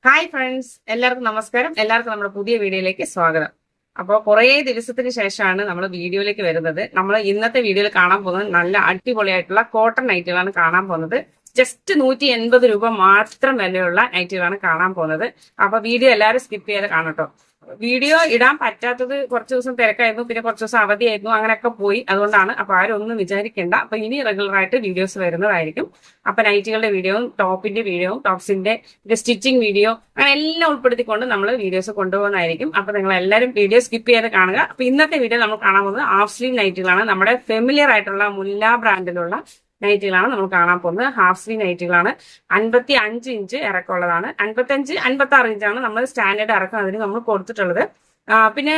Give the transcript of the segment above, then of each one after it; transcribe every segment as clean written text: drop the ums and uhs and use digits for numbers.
Hi friends, എല്ലാവർക്കും നമസ്കാരം. എല്ലാവർക്കും നമ്മുടെ പുതിയ വീഡിയോയിലേക്ക് സ്വാഗതം. അപ്പോൾ കുറേ ദിവസത്തിന് ശേഷമാണ് നമ്മൾ വീഡിയോയിലേക്ക് വരുന്നത്. നമ്മൾ ഇന്നത്തെ വീഡിയോയിൽ കാണാൻ പോകുന്നത് നല്ല അടിപൊളിയായിട്ടുള്ള കോട്ടൺ നൈറ്റുകളാണ് കാണാൻ പോകുന്നത്. ജസ്റ്റ് 180 രൂപ മാത്രം വിലയുള്ള നൈറ്റുകളാണ് കാണാൻ പോകുന്നത്. അപ്പൊ വീഡിയോ എല്ലാവരും സ്കിപ്പ് ചെയ്ത് കാണട്ടോ. വീഡിയോ ഇടാൻ പറ്റാത്തത് കുറച്ച് ദിവസം തിരക്കായിരുന്നു, പിന്നെ കുറച്ച് ദിവസം അവധിയായിരുന്നു, അങ്ങനെയൊക്കെ പോയി. അതുകൊണ്ടാണ്. അപ്പൊ ആരും ഒന്നും വിചാരിക്കേണ്ട. അപ്പൊ ഇനി റെഗുലർ ആയിട്ട് വീഡിയോസ് വരുന്നതായിരിക്കും. അപ്പൊ നൈറ്റുകളുടെ വീഡിയോയും ടോപ്പിന്റെ വീഡിയോയും ടോപ്സിന്റെ സ്റ്റിച്ചിങ് വീഡിയോ അങ്ങനെ എല്ലാം ഉൾപ്പെടുത്തിക്കൊണ്ട് നമ്മൾ വീഡിയോസ് കൊണ്ടുപോകുന്നതായിരിക്കും. അപ്പൊ നിങ്ങൾ എല്ലാവരും വീഡിയോ സ്കിപ്പ് ചെയ്ത് കാണുക. അപ്പൊ ഇന്നത്തെ വീഡിയോ നമ്മൾ കാണാൻ പോകുന്നത് ഹാഫ് സ്ലീവ് നൈറ്റുകളാണ്. നമ്മുടെ ഫെമിലിയർ ആയിട്ടുള്ള മുല്ല ബ്രാൻഡിലുള്ള നൈറ്റുകളാണ് നമ്മൾ കാണാൻ പോകുന്നത്. ഹാഫ് സ്ലീവ് നൈറ്റുകളാണ്. 55 ഇഞ്ച് ഇറക്കമുള്ളതാണ്. 55, 56 ഇഞ്ചാണ് നമ്മൾ സ്റ്റാൻഡേർഡ് ഇറക്കം അതിന് നമ്മൾ കൊടുത്തിട്ടുള്ളത്. പിന്നെ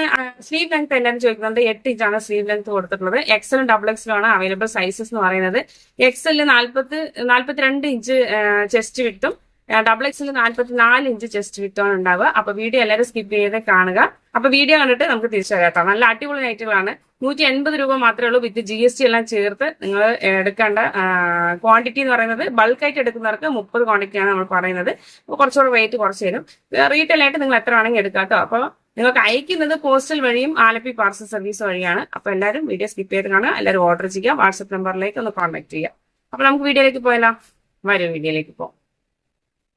സ്ലീവ് ലെങ്ത് എല്ലാവരും ചോദിക്കുന്നുണ്ട്. 8 ഇഞ്ചാണ് സ്ലീവ് ലെങ്ത് കൊടുത്തിട്ടുള്ളത്. എക്സലും ഡബിൾ എക്സലും ആണ് അവൈലബിൾ സൈസസ് എന്ന് പറയുന്നത്. എക്സലിന് 42 ഇഞ്ച് ചെസ്റ്റ് വിട്ടും ഡബിൾ എക്സിൽ 44 ഇഞ്ച് ചെസ്റ്റ് വിട്ടാണ് ഉണ്ടാവുക. അപ്പൊ വീഡിയോ എല്ലാവരും സ്കിപ്പ് ചെയ്ത് കാണുക. അപ്പൊ വീഡിയോ കണ്ടിട്ട് നമുക്ക് തിരിച്ചു വരാം. നല്ല അടിപൊളി നൈറ്റുകളാണ്. 180 രൂപ മാത്രമേ ഉള്ളൂ. വിത്ത് GST എല്ലാം ചേർത്ത് നിങ്ങൾ എടുക്കേണ്ട ക്വാണ്ടിറ്റി എന്ന് പറയുന്നത് ബൾക്കായിട്ട് എടുക്കുന്നവർക്ക് 30 ക്വാണ്ടിറ്റിയാണ് നമ്മൾ പറയുന്നത്. അപ്പോൾ കുറച്ചുകൂടെ റേറ്റ് കുറച്ച് തരും. റീറ്റെയിൽ ആയിട്ട് നിങ്ങൾ എത്ര വേണമെങ്കിൽ എടുക്കാം കേട്ടോ. അപ്പോൾ നിങ്ങൾക്ക് അയക്കുന്നത് പോസ്റ്റൽ വഴിയും ആലപ്പി പാർസൽ സർവീസ് വഴിയാണ്. അപ്പൊ എല്ലാവരും വീഡിയോ സ്കിപ്പ് ചെയ്ത് കാണുക. എല്ലാവരും ഓർഡർ ചെയ്യുക. വാട്സപ്പ് നമ്പറിലേക്ക് ഒന്ന് കോൺടാക്ട് ചെയ്യുക. അപ്പൊ നമുക്ക് വീഡിയോയിലേക്ക് പോയാലോ? വരും വീഡിയോയിലേക്ക് പോകാം.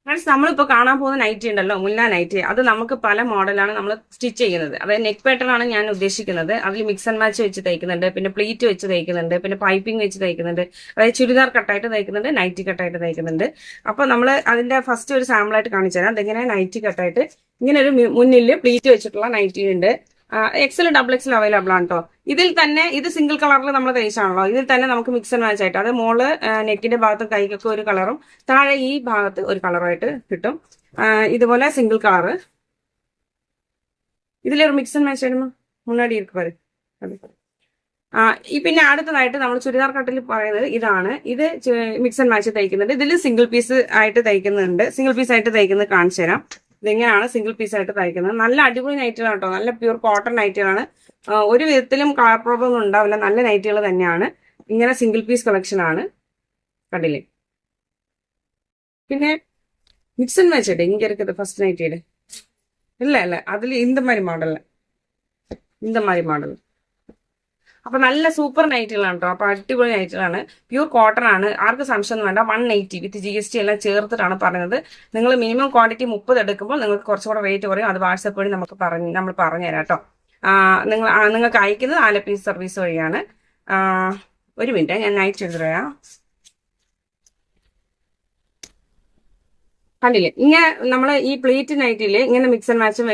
ഫ്രണ്ട്സ്, നമ്മളിപ്പോൾ കാണാൻ പോകുന്ന നൈറ്റി ഉണ്ടല്ലോ, മുല്ല നൈറ്റി, അത് നമുക്ക് പല മോഡലാണ് നമ്മൾ സ്റ്റിച്ച് ചെയ്യുന്നത്. അതായത് നെക്ക് പാറ്റേൺ ആണ് ഞാൻ ഉദ്ദേശിക്കുന്നത്. അതിൽ മിക്സ് ആൻഡ് മാച്ച് വെച്ച് തയ്ക്കുന്നുണ്ട്, പിന്നെ പ്ലീറ്റ് വെച്ച് തയ്ക്കുന്നുണ്ട്, പിന്നെ പൈപ്പിംഗ് വെച്ച് തയ്ക്കുന്നുണ്ട്. അതായത് ചുരിദാർ കട്ടായിട്ട് തയ്ക്കുന്നുണ്ട്, നൈറ്റി കട്ടായിട്ട് തയ്ക്കുന്നുണ്ട്. അപ്പോൾ നമ്മൾ അതിന്റെ ഫസ്റ്റ് ഒരു സാമ്പിളായിട്ട് കാണിച്ചു തരാം. അതെങ്ങനെ നൈറ്റി കട്ടായിട്ട് ഇങ്ങനെ ഒരു മുന്നിൽ പ്ലീറ്റ് വെച്ചിട്ടുള്ള നൈറ്റി ഉണ്ട്. എക്സൽ ഡബിൾ എക്സൽ അവൈലബിൾ ആണ് കേട്ടോ. ഇതിൽ തന്നെ ഇത് സിംഗിൾ കളറിൽ നമ്മൾ തയ്ച്ചാണല്ലോ. ഇതിൽ തന്നെ നമുക്ക് മിക്സ് ആൻഡ് മാച്ച് ആയിട്ട്, അത് മോള് നെക്കിന്റെ ഭാഗത്തും കൈക്കൊക്കെ ഒരു കളറും താഴെ ഈ ഭാഗത്ത് ഒരു കളറുമായിട്ട് കിട്ടും. ഇതുപോലെ സിംഗിൾ കളറ് ഇതിലൊരു മിക്സ് ആൻഡ് മാച്ച് ആയിരുന്നു മുന്നാടി ഇരിക്കും. പിന്നെ അടുത്തതായിട്ട് നമ്മൾ ചുരിദാർ കട്ടിൽ പറയുന്നത് ഇതാണ്. ഇത് മിക്സ് ആൻഡ് മാച്ച് തയ്ക്കുന്നുണ്ട്. ഇതിൽ സിംഗിൾ പീസ് ആയിട്ട് തയ്ക്കുന്നുണ്ട്. സിംഗിൾ പീസ് ആയിട്ട് തയ്ക്കുന്നത് കാണിച്ചു തരാം. ഇതെങ്ങനെയാണ് സിംഗിൾ പീസ് ആയിട്ട് തയ്ക്കുന്നത്. നല്ല അടിപൊളി നൈറ്റുകളാണ് കേട്ടോ. നല്ല പ്യൂർ കോട്ടൺ നൈറ്റുകളാണ്. ഒരു വിധത്തിലും കളർ പ്രോബ്ലം ഒന്നും ഉണ്ടാവില്ല. നല്ല നൈറ്റുകൾ തന്നെയാണ്. ഇങ്ങനെ സിംഗിൾ പീസ് കളക്ഷൻ ആണ്. കണ്ടില്ലേ? പിന്നെ മിക്സ് ആൻഡ് മാച്ച് ഇങ്ങ இருக்குது ஃபர்ஸ்ட் நைட்டிடு இல்ல அதுல இந்த மாதிரி மாடல். അപ്പൊ നല്ല സൂപ്പർ നൈറ്റുകളാണ് കേട്ടോ. അപ്പൊ അടിപൊളി നൈറ്റുകളാണ്. പ്യൂർ കോട്ടൺ ആണ്. ആർക്ക് സംശയം ഒന്നും വേണ്ട. 180 വിത്ത് GST എല്ലാം ചേർത്തിട്ടാണ് പറയുന്നത്. നിങ്ങൾ മിനിമം ക്വാണ്ടിറ്റി 30 എടുക്കുമ്പോൾ നിങ്ങൾക്ക് കുറച്ചുകൂടെ റേറ്റ് കുറയും. അത് വാട്സാപ്പ് വഴി നമ്മൾ പറഞ്ഞു തരാം കേട്ടോ. നിങ്ങൾക്ക് അയക്കുന്നത് ആലപ്പി സർവീസ് വഴിയാണ്. ഒരു മിനിറ്റ്, ഞാൻ നൈറ്റ് എഴുതുകയാ. കണ്ടില്ലേ? ഇങ്ങനെ നമ്മൾ ഈ പ്ലേറ്റ് നൈറ്റില് ഇങ്ങനെ മിക്സ് ആൻഡ് മാച്ചും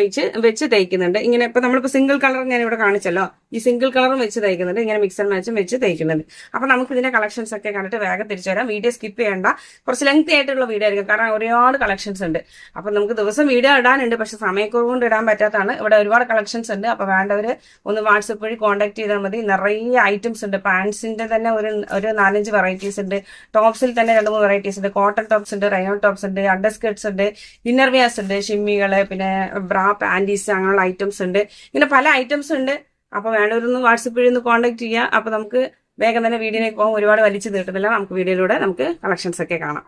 വെച്ച് തയ്ക്കുന്നുണ്ട്. ഇങ്ങനെ ഇപ്പൊ നമ്മളിപ്പോ സിംഗിൾ കളർ ഞാൻ ഇവിടെ കാണിച്ചല്ലോ. ഈ സിംഗിൾ കളറും വെച്ച് തയ്ക്കുന്നുണ്ട്. ഇങ്ങനെ മിക്സ് ആൻഡ് മാച്ചും വെച്ച് തയ്ക്കുന്നുണ്ട്. അപ്പൊ നമുക്ക് ഇതിന്റെ കളക്ഷൻസ് ഒക്കെ കണ്ടിട്ട് വേഗം തിരിച്ചു വരാം. വീഡിയോ സ്കിപ്പ് ചെയ്യേണ്ട. കുറച്ച് ലെങ്തി ആയിട്ടുള്ള വീഡിയോ ആയിരിക്കും, കാരണം ഒരുപാട് കളക്ഷൻസ് ഉണ്ട്. അപ്പൊ നമുക്ക് ദിവസം വീഡിയോ ഇടാനുണ്ട്, പക്ഷെ സമയക്കുറവ് കൊണ്ട് ഇടാൻ പറ്റാത്തതാണ്. ഇവിടെ ഒരുപാട് കളക്ഷൻസ് ഉണ്ട്. അപ്പൊ വേണ്ടവര് ഒന്ന് വാട്സപ്പ് വഴി കോൺടാക്ട് ചെയ്താൽ മതി. നിറയെ ഐറ്റംസ് ഉണ്ട്. പാൻസിന്റെ തന്നെ ഒരു 4-5 വെറൈറ്റീസ് ഉണ്ട്. ടോപ്സിൽ തന്നെ 2-3 വെറൈറ്റീസ് ഉണ്ട്. കോട്ടൺ ടോപ്സ് ഉണ്ട്, റൈനോ ടോപ്സ് ഉണ്ട്, അണ്ടർ സ്കേർട്സ് ഉണ്ട്, ഇന്നർ വിയേഴ്സ് ഉണ്ട്, ഷിമ്മികള്, പിന്നെ ബ്രാ, പാൻറ്റീസ്, അങ്ങനെയുള്ള ഐറ്റംസ് ഉണ്ട്. ഇങ്ങനെ പല ഐറ്റംസ് ഉണ്ട്. അപ്പൊ വേണ്ടവരൊന്ന് വാട്സപ്പ് വഴി ഒന്ന് കോൺടാക്ട് ചെയ്യുക. അപ്പൊ നമുക്ക് വേഗം തന്നെ വീഡിയോയിലേക്ക് പോകാം. ഒരുപാട് വലിച്ചു നീട്ടുന്നില്ല. നമുക്ക് വീഡിയോയിലൂടെ നമുക്ക് കളക്ഷൻസ് ഒക്കെ കാണാം.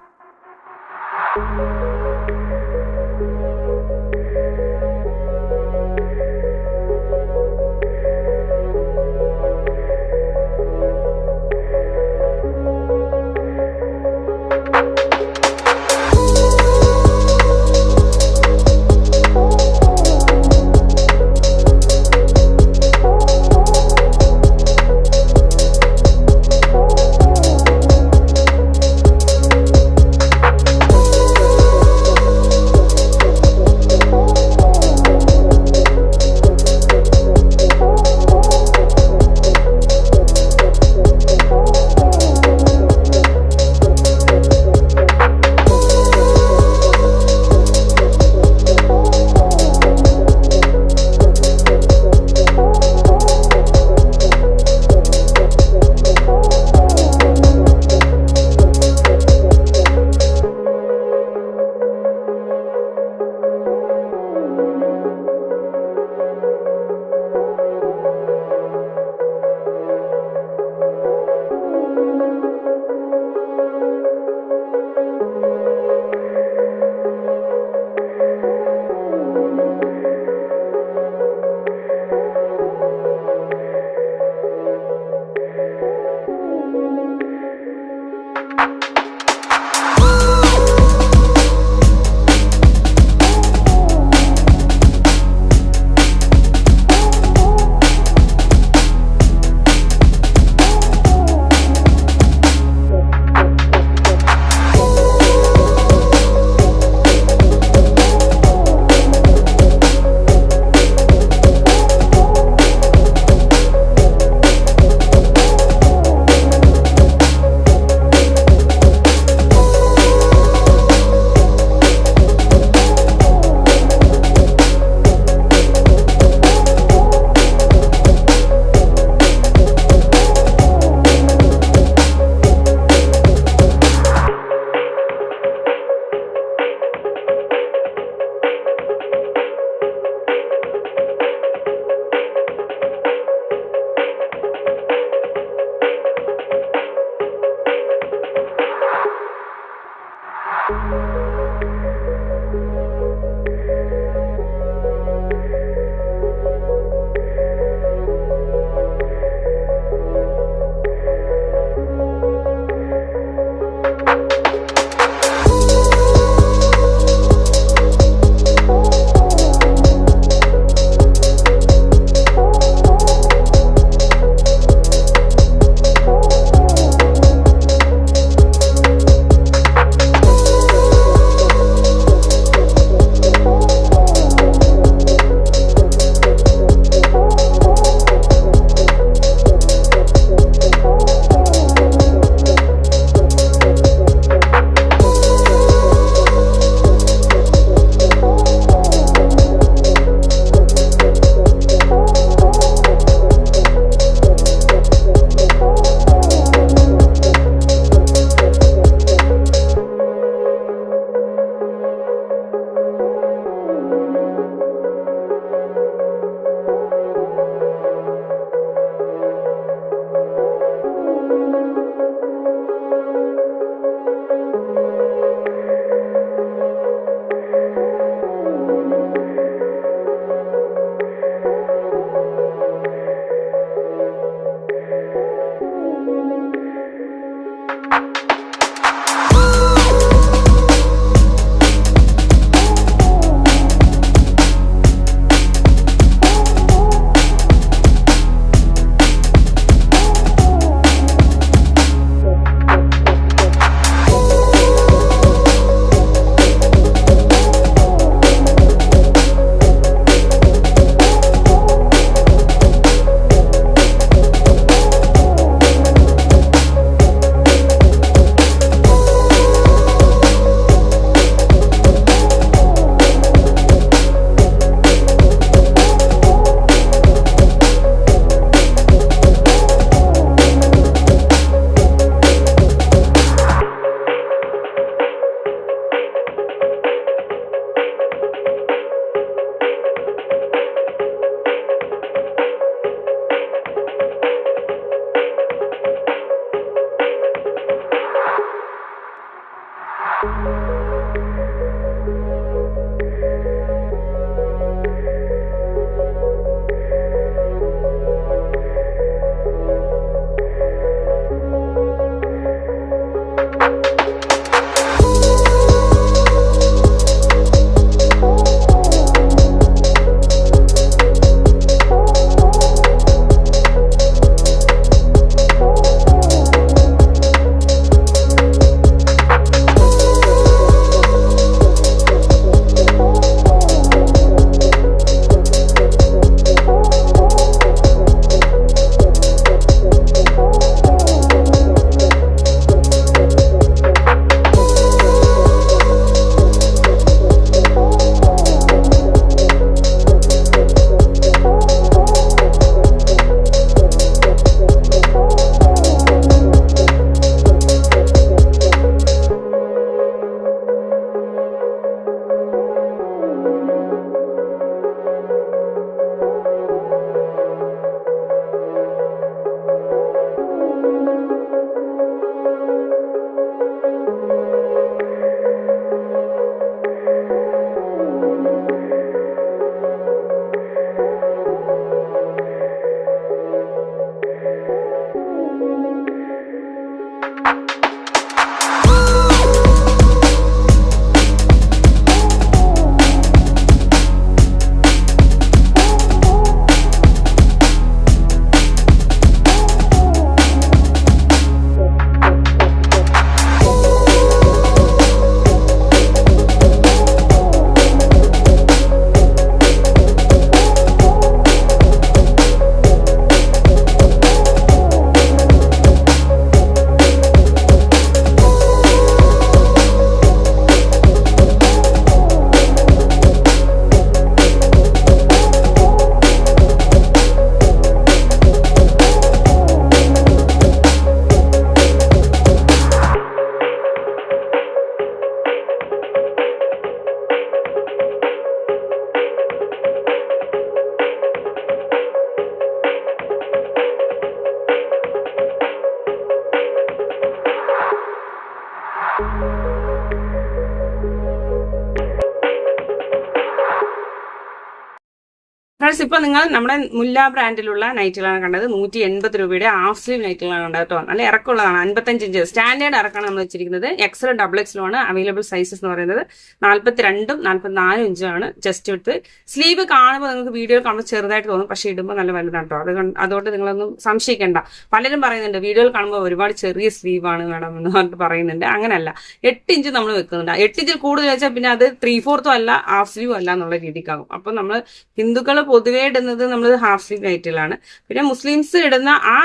ഫ്രണ്ട്സ്, ഇപ്പൊ നിങ്ങൾ നമ്മുടെ മുല്ല ബ്രാൻഡിലുള്ള നൈറ്റുകളാണ് കണ്ടത്. 180 രൂപയുടെ ഹാഫ് സ്ലീവ് നൈറ്റുകളാണ് കണ്ടത് കേട്ടോ. നല്ല ഇറക്കമുള്ളതാണ്. 55 ഇഞ്ച് സ്റ്റാൻഡേർഡ് ഇറക്കാണ് നമ്മൾ വെച്ചിരിക്കുന്നത്. എക്സൽ ഡബിൾ എക്സലുമാണ് അവൈലബിൾ സൈസസ് എന്ന് പറയുന്നത്. 42 44 ഇഞ്ചാണ് ചെസ്റ്റ് വിഡ്ത്ത്. സ്ലീവ് കാണുമ്പോൾ നിങ്ങൾക്ക് വീഡിയോയിൽ കാണുമ്പോൾ ചെറുതായിട്ട് തോന്നും, പക്ഷെ ഇടുമ്പോൾ നല്ല വലുതാണ് കേട്ടോ. അതുകൊണ്ട് നിങ്ങളൊന്നും സംശയിക്കേണ്ട. പലരും പറയുന്നുണ്ട് വീഡിയോയിൽ കാണുമ്പോൾ ഒരുപാട് ചെറിയ സ്ലീവാണ് മാഡം എന്ന് പറഞ്ഞിട്ട് പറയുന്നുണ്ട്. അങ്ങനെയല്ല, 8 ഇഞ്ച് നമ്മൾ വെക്കുന്നുണ്ട്. 8 ഇഞ്ചിൽ കൂടുതൽ വെച്ചാൽ പിന്നെ അത് 3/4 അല്ല, ഹാഫ് സ്ലീവ് അല്ല എന്നുള്ള രീതിക്കാകും. അപ്പൊ നമ്മൾ ഹിന്ദുക്കൾ പൊതുവേ ഇടുന്നത് നമ്മൾ ഹാഫ് സ്ലീവ് നൈറ്റുകളാണ്. പിന്നെ മുസ്ലിംസ് ഇടുന്ന ആ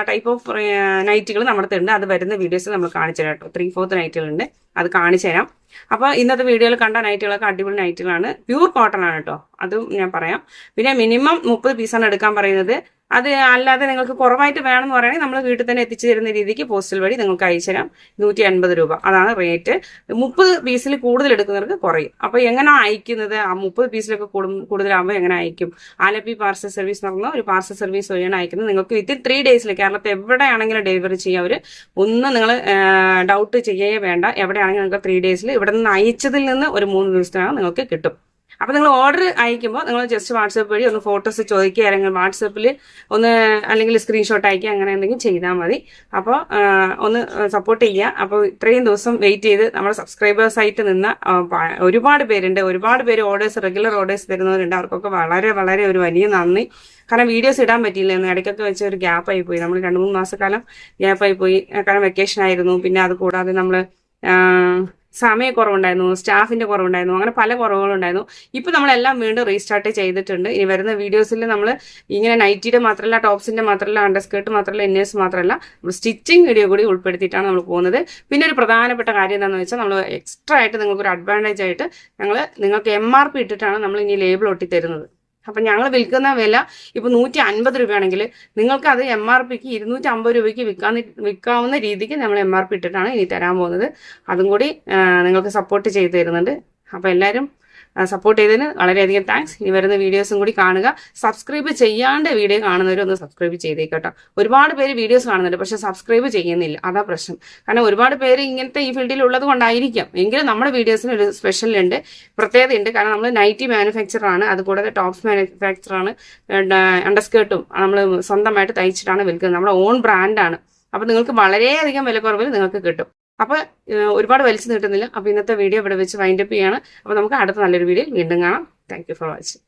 ടൈപ്പ് ഓഫ് നൈറ്റുകൾ നമ്മുടെ ഉണ്ട്. അത് വരുന്ന വീഡിയോസ് നമ്മൾ കാണിച്ചു തരാം കേട്ടോ. 3/4 നൈറ്റുകളുണ്ട്, അത് കാണിച്ചു തരാം. അപ്പൊ ഇന്നത്തെ വീഡിയോയിൽ കണ്ട നൈറ്റുകളൊക്കെ അടിപൊളി നൈറ്റുകളാണ്. പ്യൂർ കോട്ടൺ ആണ് കേട്ടോ, അതും ഞാൻ പറയാം. പിന്നെ മിനിമം 30 പീസാണ് എടുക്കാൻ പറയുന്നത്. അത് അല്ലാതെ നിങ്ങൾക്ക് കുറവായിട്ട് വേണമെന്ന് പറയുകയാണെങ്കിൽ നമ്മൾ വീട്ടിൽ തന്നെ എത്തിച്ചു തരുന്ന രീതിക്ക് പോസ്റ്റൽ വഴി നിങ്ങൾക്ക് അയച്ചു തരാം. 180 രൂപ അതാണ് റേറ്റ്. 30 പീസിൽ കൂടുതൽ എടുക്കുന്നവർക്ക് കുറയും. അപ്പൊ എങ്ങനെ അയക്കുന്നത്? ആ 30 പീസിലൊക്കെ കൂടുതലാകുമ്പോൾ എങ്ങനെ അയക്കും? ആലപ്പി പാർസൽ സർവീസ് എന്ന് പറഞ്ഞാൽ ഒരു പാർസൽ സർവീസ് വഴിയാണ് അയക്കുന്നത്. നിങ്ങൾക്ക് വിത്തിൻ 3 ഡേയ്സിൽ കേരളത്തിൽ എവിടെയാണെങ്കിലും ഡെലിവറി ചെയ്യാം. ഒന്നും നിങ്ങൾ ഡൗട്ട് ചെയ്യേ വേണ്ട. എവിടെയാണെങ്കിലും നിങ്ങൾക്ക് 3 ഡേയ്സിൽ ഇവിടെ നിന്ന് അയച്ചതിൽ നിന്ന് ഒരു 3 ദിവസത്തിനകം നിങ്ങൾക്ക് കിട്ടും. അപ്പൊ നിങ്ങൾ ഓർഡർ അയക്കുമ്പോൾ നിങ്ങൾ ജസ്റ്റ് വാട്സപ്പ് വഴി ഒന്ന് ഫോട്ടോസ് ചോദിക്കുക, അല്ലെങ്കിൽ വാട്സപ്പിൽ ഒന്ന് അല്ലെങ്കിൽ സ്ക്രീൻഷോട്ട് അയക്കുക, അങ്ങനെ എന്തെങ്കിലും ചെയ്താൽ മതി. അപ്പോൾ ഒന്ന് സപ്പോർട്ട് ചെയ്യുക. അപ്പോൾ ഇത്രയും ദിവസം വെയിറ്റ് ചെയ്ത് നമ്മുടെ സബ്സ്ക്രൈബേഴ്സ് ആയിട്ട് നിന്ന ഒരുപാട് പേരുണ്ട്. ഒരുപാട് പേര് റെഗുലർ ഓർഡേഴ്സ് തരുന്നവരുണ്ട്. അവർക്കൊക്കെ വളരെ വളരെ ഒരു വലിയ നന്ദി. കാരണം വീഡിയോസ് ഇടാൻ പറ്റിയില്ലായിരുന്നു. ഇടയ്ക്കൊക്കെ വെച്ച് ഒരു ഗ്യാപ്പായി പോയി. നമ്മൾ 2-3 മാസക്കാലം ഗ്യാപ്പായി പോയി. കാരണം വെക്കേഷൻ ആയിരുന്നു. പിന്നെ അത് കൂടാതെ നമ്മൾ സമയക്കുറവുണ്ടായിരുന്നു, സ്റ്റാഫിന്റെ കുറവുണ്ടായിരുന്നു, അങ്ങനെ പല കുറവുകളുണ്ടായിരുന്നു. ഇപ്പൊ നമ്മളെല്ലാം വീണ്ടും റീസ്റ്റാർട്ട് ചെയ്തിട്ടുണ്ട്. ഇനി വരുന്ന വീഡിയോസിൽ നമ്മൾ ഇങ്ങനെ നൈറ്റിയുടെ മാത്രമല്ല, ടോപ്സിന്റെ മാത്രമല്ല, അണ്ടർസ്കേർട്ട് മാത്രമല്ല, ഇന്നേഴ്സ് മാത്രമല്ല, നമ്മൾ സ്റ്റിച്ചിങ് വീഡിയോ കൂടി ഉൾപ്പെടുത്തിയിട്ടാണ് നമ്മൾ പോകുന്നത്. പിന്നെ ഒരു പ്രധാനപ്പെട്ട കാര്യം എന്താണെന്ന് വെച്ചാൽ നമ്മൾ എക്സ്ട്രാ ആയിട്ട് നിങ്ങൾക്ക് ഒരു അഡ്വാൻറ്റേജ് ആയിട്ട് നിങ്ങൾക്ക് MRP ഇട്ടിട്ടാണ് നമ്മൾ ഇനി ലേബിൾ ഒട്ടി തരുന്നത്. അപ്പം ഞങ്ങൾ വിൽക്കുന്ന വില ഇപ്പോൾ 150 രൂപയാണെങ്കിൽ നിങ്ങൾക്ക് അത് MRPക്ക് 250 രൂപയ്ക്ക് വിൽക്കാവുന്ന രീതിക്ക് നമ്മൾ MRP ഇട്ടിട്ടാണ് ഇനി തരാൻ പോകുന്നത്. അതും കൂടി നിങ്ങൾക്ക് സപ്പോർട്ട് ചെയ്ത് തരുന്നുണ്ട്. അപ്പോൾ എല്ലാവരും സപ്പോർട്ട് ചെയ്തതിന് വളരെയധികം താങ്ക്സ്. ഇനി വരുന്ന വീഡിയോസും കൂടി കാണുക. സബ്സ്ക്രൈബ് ചെയ്യാണ്ട് വീഡിയോ കാണുന്നവരൊന്ന് സബ്സ്ക്രൈബ് ചെയ്തേക്കട്ടോ. ഒരുപാട് പേര് വീഡിയോസ് കാണുന്നുണ്ട്, പക്ഷെ സബ്സ്ക്രൈബ് ചെയ്യുന്നില്ല. അതാ പ്രശ്നം. കാരണം ഒരുപാട് പേര് ഇങ്ങനത്തെ ഈ ഫീൽഡിൽ ഉള്ളത് കൊണ്ടായിരിക്കാം. എങ്കിലും നമ്മുടെ വീഡിയോസിന് ഒരു സ്പെഷ്യൽ ഉണ്ട്, പ്രത്യേകത ഉണ്ട്. കാരണം നമ്മൾ നൈറ്റി മാനുഫാക്ചർ ആണ്, അതുകൂടാതെ ടോപ്സ് മാനുഫാക്ചർ ആണ്, അണ്ടർസ്കേർട്ടും നമ്മൾ സ്വന്തമായിട്ട് തയ്ച്ചിട്ടാണ് വിൽക്കുന്നത്. നമ്മുടെ ഓൺ ബ്രാൻഡാണ്. അപ്പോൾ നിങ്ങൾക്ക് വളരെയധികം വിലക്കുറവിൽ നിങ്ങൾക്ക് കിട്ടും. അപ്പോൾ ഒരുപാട് വലിച്ചു നീട്ടുന്നില്ല. അപ്പോൾ ഇന്നത്തെ വീഡിയോ ഇവിടെ വെച്ച് വൈൻഡപ്പ് ചെയ്യാണ്. അപ്പോൾ നമുക്ക് അടുത്ത നല്ലൊരു വീഡിയോയിൽ വീണ്ടും കാണാം. Thank you for watching.